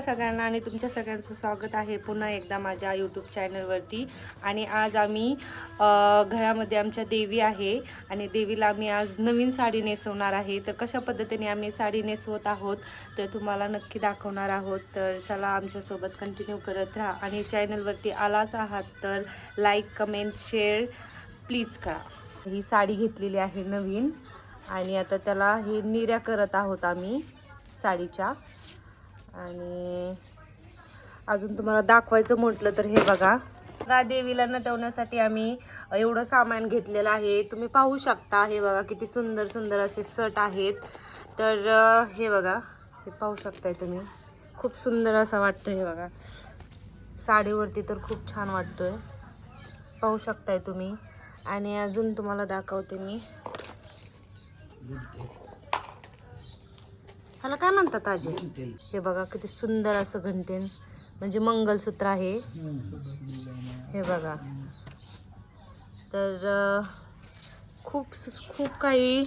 सगळ्यांना आणि तुमच्या सगळ्यांचं स्वागत आहे पुन्हा एकदा माझ्या यूट्यूब चॅनलवरती. आणि आज आम्ही घरामध्ये आमच्या देवी आहे आणि देवीला आम्ही आज नवीन साडी नेसवणार आहे. तर कशा पद्धतीने आम्ही साडी नेसवत आहोत तर तुम्हाला नक्की दाखवणार आहोत. तर चला आमच्यासोबत कंटिन्यू करत राहा आणि चॅनलवरती आलाच आहात तर लाईक कमेंट शेअर प्लीज करा. ही साडी घेतलेली आहे नवीन आणि आता त्याला हे निर्या करत आहोत आम्ही साडीच्या. आणि अजून तुम्हाला दाखवायचं म्हटलं तर हे बघा देवीला नटवण्यासाठी आम्ही एवढं सामान घेतलेलं आहे. तुम्ही पाहू शकता हे बघा किती सुंदर सुंदर असे सट आहेत. तर हे बघा हे पाहू शकताय तुम्ही खूप सुंदर असं वाटतं. हे बघा साडीवरती तर खूप छान वाटतोय पाहू शकताय तुम्ही. आणि अजून तुम्हाला दाखवते मी ह्याला काय म्हणतात आजी. हे बघा किती सुंदर असं घंटेन म्हणजे मंगलसूत्र आहे हे बघा. तर खूप खूप काही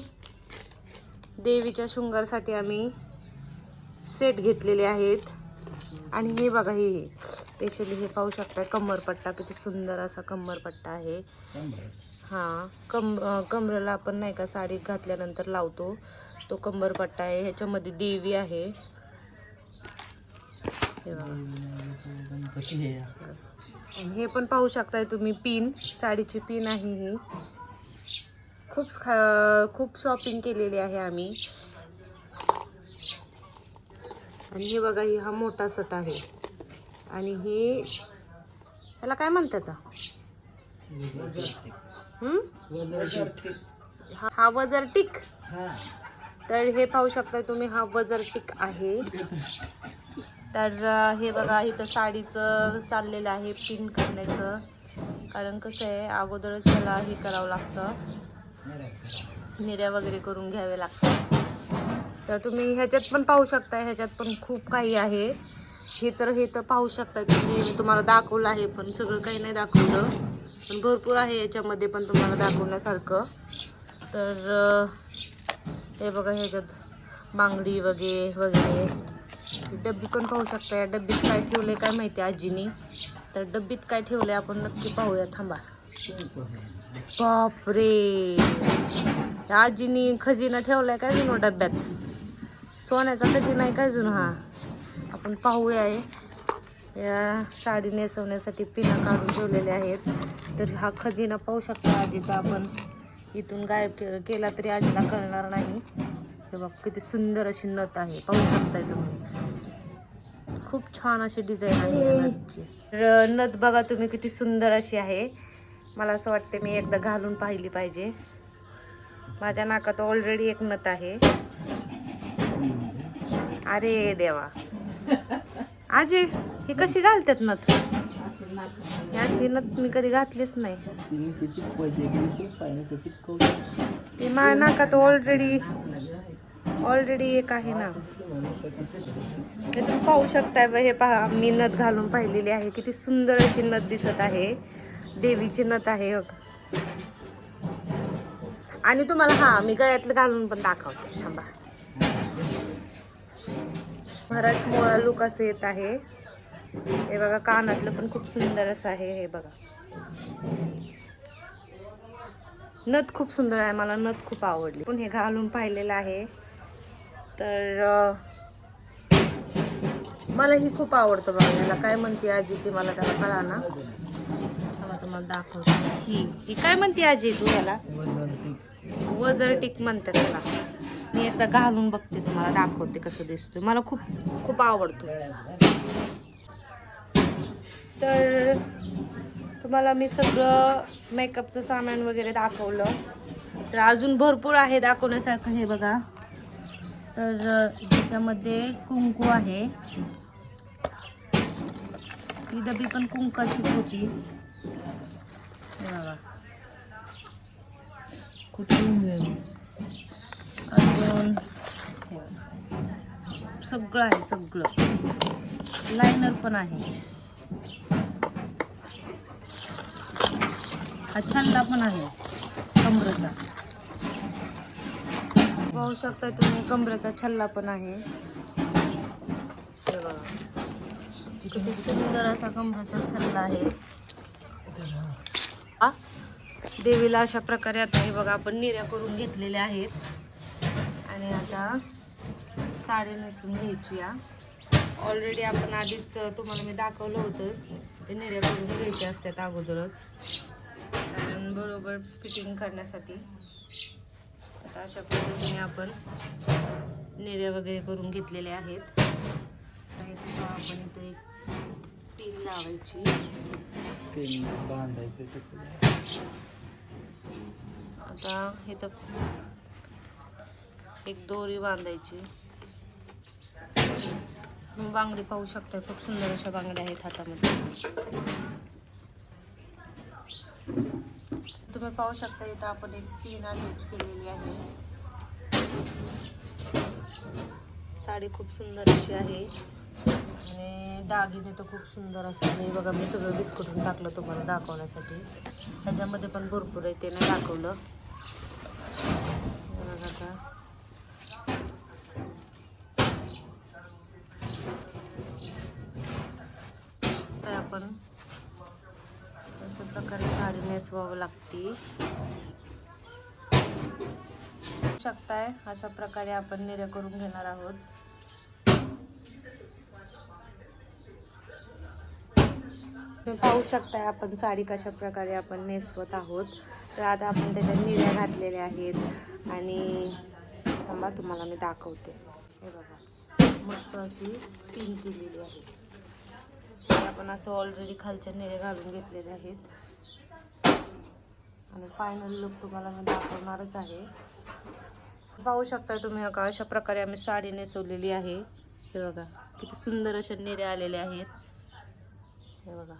देवीच्या शृंगारासाठी आम्ही सेट घेतलेले आहेत. आणि हे बघा हे स्पेशली हे पाहू शकता कमरपट्टा किती सुंदर असा कमरपट्टा आहे. हां कमरेला आपण नाही का साडी घातल्यानंतर लावतो तो कंबरपट्टा आहे. ह्याच्यामध्ये देवी आहे हे पण पाहू शकताय तुम्ही. पिन साडीची पिन आहे ही. खूप शॉपिंग केलेली आहे आम्ही. आणि हे बघा ही हा मोठा सट आहे. आणि हे ह्याला काय म्हणतात हा वजर टिक. तर हे पाहू शकता तुम्ही हा वजर टिक आहे. तर हे बघा इथं साडीचं चाललेलं आहे पिन करण्याचं. कारण कसं आहे अगोदरच त्याला हे करावं लागतं निर्या वगैरे करून घ्यावे लागतात. तर तुम्ही ह्याच्यात पण पाहू शकता ह्याच्यात पण खूप काही आहे. हे तर पाहू शकता तुम्ही. मी तुम्हाला दाखवलं आहे पण सगळं काही नाही दाखवलं पण भरपूर आहे याच्यामध्ये पण तुम्हाला दाखवण्यासारखं. तर हे बघा ह्याच्यात बांगडी वगैरे डब्बी पण पाहू शकता. या डब्बीत काय ठेवले काय माहिती आजीनी. तर डब्बीत काय ठेवले आपण नक्की पाहूया थांबा. बापरे आजीनी खजिना ठेवलाय काय जुनो डब्यात. सोन्याचा खजिना आहे काय जुनो. हा आपण पाहूया. या साडी नेसवण्यासाठी पिना काढून ठेवलेले आहेत. तर हा खजिना पाहू शकता आजीचा. आपण इथून गायब केला तरी आजीला कळणार नाही. हे बघ किती सुंदर अशी नथ आहे पाहू शकताय तुम्ही. खूप छान अशी डिझाईन आहे या नथची. नथ बघा तुम्ही किती सुंदर अशी आहे. मला असं वाटते मी एकदा घालून पाहिली पाहिजे. माझ्या नाकात ऑलरेडी एक नथ आहे. अरे देवा आजी ही कशी घालतात नथ. अशी नथ मी कधी घातलीच नाही. ती माझ्या नाकात ऑलरेडी एक आहे ना. हे तुम्ही पाहू शकताय. हे पहा मी नथ घालून पाहिलेली आहे. किती सुंदर अशी नथ दिसत आहे. देवीची नथ आहे. आणि तुम्हाला मी गळ्यातलं घालून पण दाखवते थांबा. मराठमोळा लुक असं येत आहे. हे बघा कानातलं पण खूप सुंदर असं आहे. हे बघा नथ खूप सुंदर आहे. मला नथ खूप आवडली पण हे घालून पाहिलेलं आहे. तर मला ही खूप आवडतं बघा. याला काय म्हणते आजी ती मला त्याला कळा ना. तुम्हाला दाखवते. ही काय म्हणते आजी तू याला. वजर टिक म्हणते त्याला. मी एकदा घालून बघते तुम्हाला दाखवते कसं दिसतोय. मला खूप खूप आवडतो. तर तुम्हाला मी सगळं मेकअपचं सामान वगैरे दाखवलं. तर अजून भरपूर आहे दाखवण्यासारखं. हे बघा तर त्याच्यामध्ये कुंकू आहे. ही डबी पण कुंकाचीच होती. बघा अजून सगळं आहे. सगळं लायनर पण आहे. हा छल्ला पण आहे कमरेचा. पाहू शकता तुम्ही कमरेचा छल्ला पण आहे. हे बघा किती सुंदर असा कमराचा छल्ला आहे. देवीला अशा प्रकारे आता हे बघा आपण निर्या करून घेतलेल्या आहेत आणि आता साडी नेसून घ्यायची. या ऑलरेडी आपण आधीच तुम्हाला मी दाखवलं होतं ते निर्या करून घ्यायचे असतात अगोदरच कारण बरोबर फिटिंग करण्यासाठी. आता अशा पद्धतीने आपण निर्या वगैरे करून घेतलेल्या आहेत. आपण इथे पिन लावायची, पिन बांधायचं. आता इथं एक दोरी बांधायची. बांगडी पाहू शकता, खूप सुंदर अशा बांगड्या आहेत हातामध्ये. तुम्ही पाहू शकता इथं आपण एक पिन अटॅच केलेली आहे. साडी खूप सुंदर अशी आहे आणि दागिने तर खूप सुंदर असतात. हे बघा मी सगळं बिस्कुटून टाकलं तुम्हाला दाखवण्यासाठी. ह्याच्यामध्ये पण भरपूर आहे, ते नाही दाखवलं. आता आपण अशा प्रकारे साडी नेसवावं लागते. शकताय अशा प्रकारे आपण निर्या करून घेणार आहोत. तुम्ही पाहू शकताय आपण साडी कशा प्रकारे आपण नेसवत आहोत. तर आता आपण त्याच्या निर्या घातलेल्या आहेत आणि थांबा तुम्हाला मी दाखवते. हे बघा मस्त अशी पिन केलेली आहे. आपण असं ऑलरेडी खालच्या निर्या घालून घेतलेल्या आहेत आणि फायनल लुक तुम्हाला मी दाखवणारच आहे. पाहू शकता तुम्ही अशा प्रकारे आम्ही साडी नेसवलेली आहे. हे बघा किती सुंदर अशा निर्या आलेल्या आहेत. हे बघा.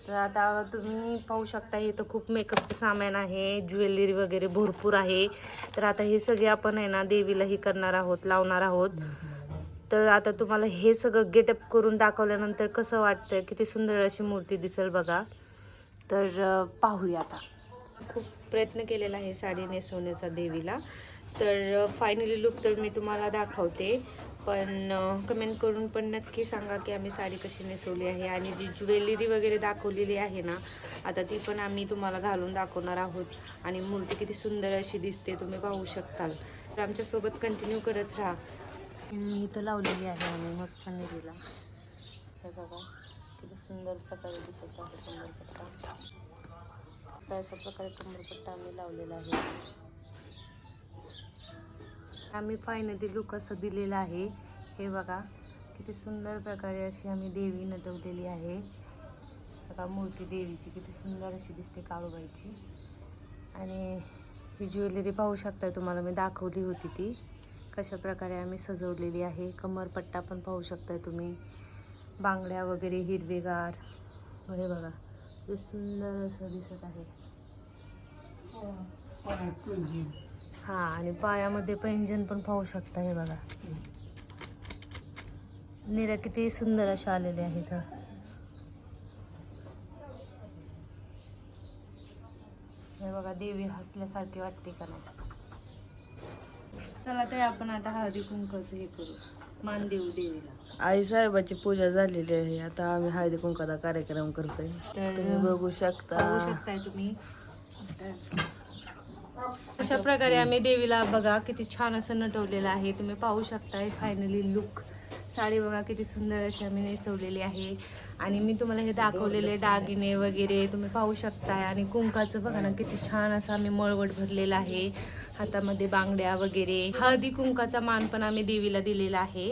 तर आता तुम्ही पाहू शकता इथं खूप मेकअपचं सामान आहे, ज्वेलरी वगैरे भरपूर आहे. तर आता हे सगळे आपण आहे ना देवीलाही करणार आहोत, लावणार आहोत. तर आता तुम्हाला हे सगळं गेटअप करून दाखवल्यानंतर कसं वाटतं, किती सुंदर अशी मूर्ती दिसेल बघा. तर पाहूया आता. खूप प्रयत्न केलेला आहे साडी नेसवण्याचा देवीला. तर फायनली लुक तर मी तुम्हाला दाखवते, पण कमेंट करून पण नक्की सांगा की आम्ही साडी कशी नेसवली आहे. आणि जी ज्वेलरी वगैरे दाखवलेली आहे ना आता ती पण आम्ही तुम्हाला घालून दाखवणार आहोत. आणि मूर्ती किती सुंदर अशी दिसते तुम्ही पाहू शकता. तर आमच्यासोबत कंटिन्यू करत राहा. इथं लावलेली आहे आम्ही मस्त निरीला. हे बघा किती सुंदर प्रकारे दिसत आहे कमरपट्टा. तर अशा प्रकारे कमरपट्टा आम्ही लावलेला आहे. आम्ही फायनली लुक असं दिलेला आहे. हे बघा किती सुंदर प्रकारे अशी आम्ही देवी नटवलेली आहे. बघा मूर्ती देवीची किती सुंदर अशी दिसते काळूबाईची. आणि ही ज्वेलरी पाहू शकता तुम्हाला मी दाखवली होती ती कशा प्रकारे आम्ही सजवलेली आहे. कमरपट्टा पण पाहू शकताय तुम्ही, बांगड्या वगैरे हिरवेगार. हे बघा किती सुंदर असं दिसत आहे. हा आणि पायामध्ये पैंजण पण पाहू शकता. हे बघा निर्या किती सुंदर अशा आलेल्या आहेत. हे बघा देवी हसल्यासारखी वाटते का नाही. चला तर आपण आता हळदी कुंकाचं हे करू, मान देऊ देवीला. आई साहेबाची पूजा झालेली आहे. आता आम्ही हळदी कुंकाचा कार्यक्रम करतोय. तर तुम्ही बघू शकताय तुम्ही. अशा प्रकारे आम्ही देवीला बघा किती छान असं नटवलेलं आहे. तुम्ही पाहू शकताय फायनली लुक. साडी बघा किती सुंदर अशी आम्ही नेसवलेली आहे. आणि मी तुम्हाला हे दाखवलेले दागिने वगैरे तुम्ही पाहू शकताय. आणि कुंकाचं बघा ना किती छान असं आम्ही मळवट भरलेला आहे. हातामध्ये बांगड्या वगैरे. हळदी कुंकाचा मान पण आम्ही देवीला दिलेला आहे.